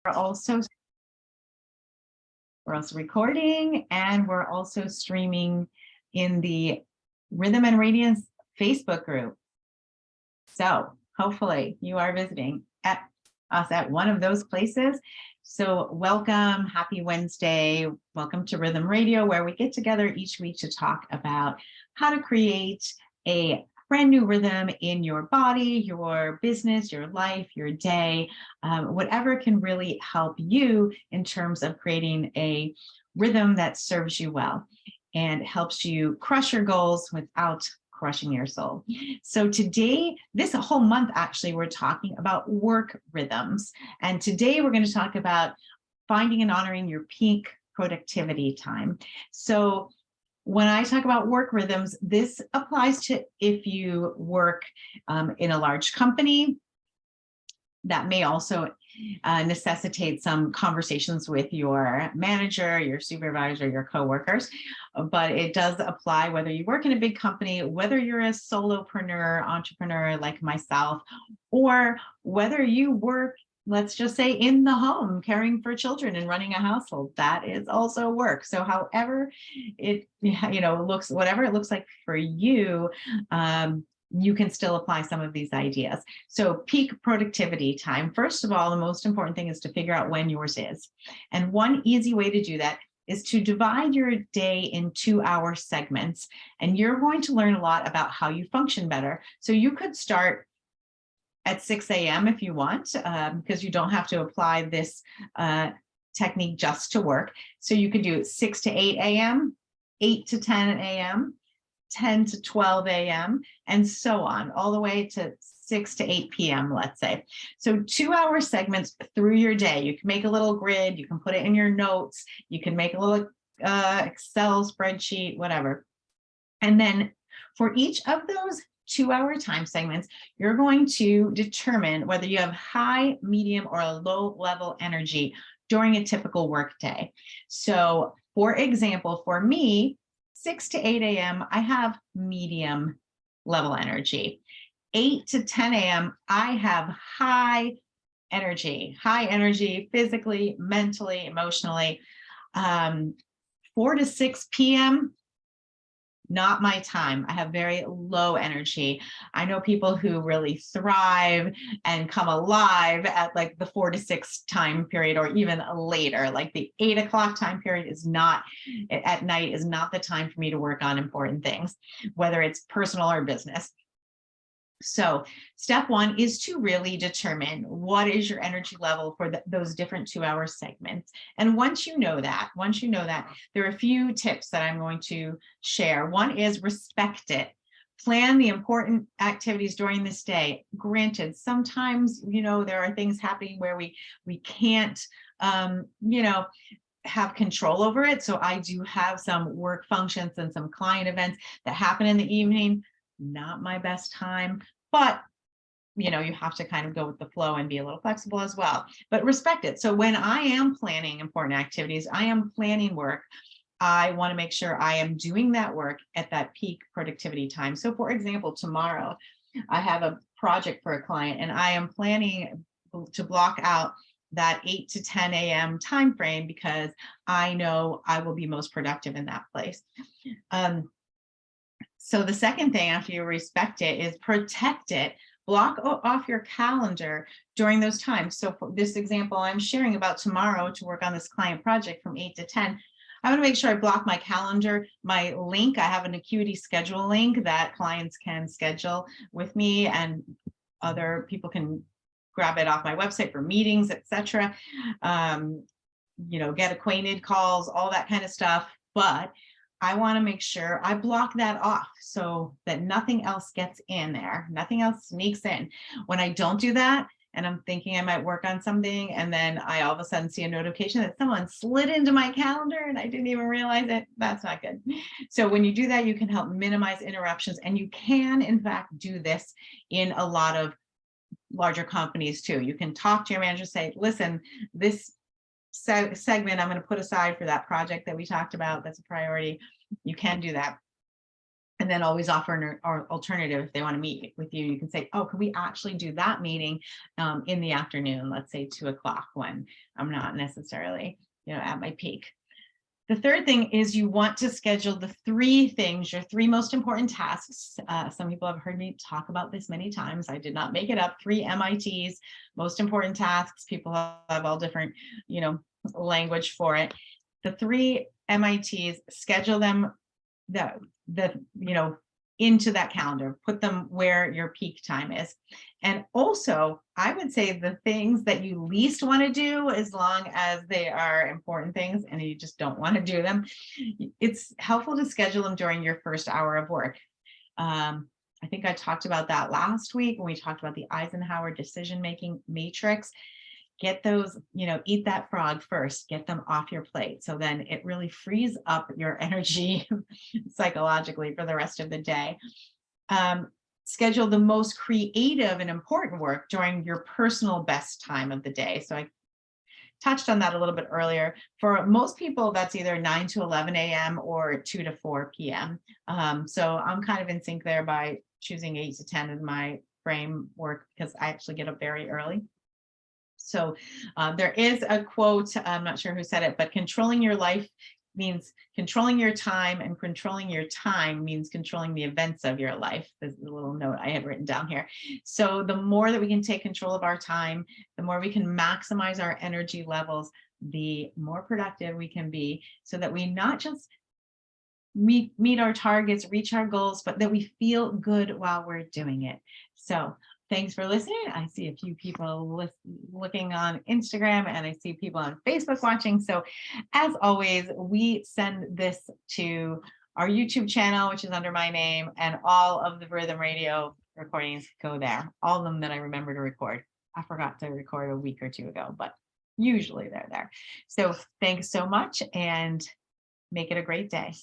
We're also recording, and we're also streaming in the Rhythm and Radiance Facebook group. So hopefully you are visiting at us at one of those places. So welcome, happy Wednesday. Welcome to Rhythm Radio, where we get together each week to talk about how to create a brand new rhythm in your body, your business, your life, your day, whatever can really help you in terms of creating a rhythm that serves you well and helps you crush your goals without crushing your soul. So today, this whole month, actually, we're talking about work rhythms. And today we're going to talk about finding and honoring your peak productivity time. So when I talk about work rhythms, this applies to if you work in a large company. That may also necessitate some conversations with your manager, your supervisor, your coworkers, but it does apply whether you work in a big company, whether you're a solopreneur, entrepreneur like myself, or whether you work, let's just say, in the home, caring for children and running a household. That is also work. So however it looks, whatever it looks like for you, you can still apply some of these ideas. So peak productivity time. First of all, the most important thing is to figure out when yours is. And one easy way to do that is to divide your day in 2-hour segments. And you're going to learn a lot about how you function better. So you could start at 6 a.m. if you want, because you don't have to apply this technique just to work. So you could do 6 to 8 a.m., 8 to 10 a.m., 10 to 12 a.m., and so on, all the way to 6 to 8 p.m., let's say. So 2-hour segments through your day. You can make a little grid, you can put it in your notes, you can make a little Excel spreadsheet, whatever. And then for each of those 2-hour time segments, you're going to determine whether you have high, medium, or a low level energy during a typical work day. So for example, for me, 6 to 8 a.m., I have medium level energy. 8 to 10 a.m., I have high energy physically, mentally, emotionally. 4 to 6 p.m., not my time. I have very low energy. I know people who really thrive and come alive at like the 4 to 6 time period, or even later. Like the 8 o'clock time period is not, at night is not the time for me to work on important things, whether it's personal or business. So step one is to really determine what is your energy level for those different 2-hour segments. And once you know that, there are a few tips that I'm going to share. One is respect it. Plan the important activities during this day. Granted, sometimes, there are things happening where we can't, have control over it. So I do have some work functions and some client events that happen in the evening. Not my best time, but you have to kind of go with the flow and be a little flexible as well, but respect it. So when I am planning important activities, I am planning work, I want to make sure I am doing that work at that peak productivity time. So for example, tomorrow I have a project for a client and I am planning to block out that 8 to 10 a.m. time frame because I know I will be most productive in that place. So the second thing after you respect it is protect it. Block off your calendar during those times. So for this example I'm sharing about tomorrow to work on this client project from 8 to 10, I want to make sure I block my calendar, my link. I have an Acuity schedule link that clients can schedule with me and other people can grab it off my website for meetings, etc. Get acquainted calls, all that kind of stuff. But I want to make sure I block that off so that nothing else gets in there. Nothing else sneaks in. When I don't do that, and I'm thinking I might work on something, and then I all of a sudden see a notification that someone slid into my calendar and I didn't even realize it, that's not good. So when you do that, you can help minimize interruptions. And you can, in fact, do this in a lot of larger companies too. You can talk to your manager, say, listen, this segment I'm going to put aside for that project that we talked about, that's a priority. You can do that. And then always offer an alternative. If they want to meet with you, you can say, oh, can we actually do that meeting in the afternoon, let's say 2 o'clock, when I'm not necessarily, at my peak. The third thing is you want to schedule the 3 things, your 3 most important tasks. Some people have heard me talk about this many times. I did not make it up. 3 MITs, most important tasks. People have all different, language for it. The 3 MITs, schedule them into that calendar, put them where your peak time is. And also, I would say the things that you least want to do, as long as they are important things and you just don't want to do them, it's helpful to schedule them during your first hour of work. I think I talked about that last week when we talked about the Eisenhower decision-making matrix. Get those, eat that frog first, get them off your plate. So then it really frees up your energy psychologically for the rest of the day. Schedule the most creative and important work during your personal best time of the day. So I touched on that a little bit earlier. For most people, that's either 9 to 11 a.m. or 2 to 4 p.m. So I'm kind of in sync there by choosing 8 to 10 in my framework, because I actually get up very early. So there is a quote, I'm not sure who said it, but controlling your life means controlling your time, and controlling your time means controlling the events of your life. There's a little note I had written down here. So the more that we can take control of our time, the more we can maximize our energy levels, the more productive we can be, so that we not just meet our targets, reach our goals, but that we feel good while we're doing it. So thanks for listening. I see a few people looking on Instagram, and I see people on Facebook watching. So as always, we send this to our YouTube channel, which is under my name, and all of the Rhythm Radio recordings go there. All of them that I remember to record. I forgot to record a week or 2 ago, but usually they're there. So thanks so much, and make it a great day.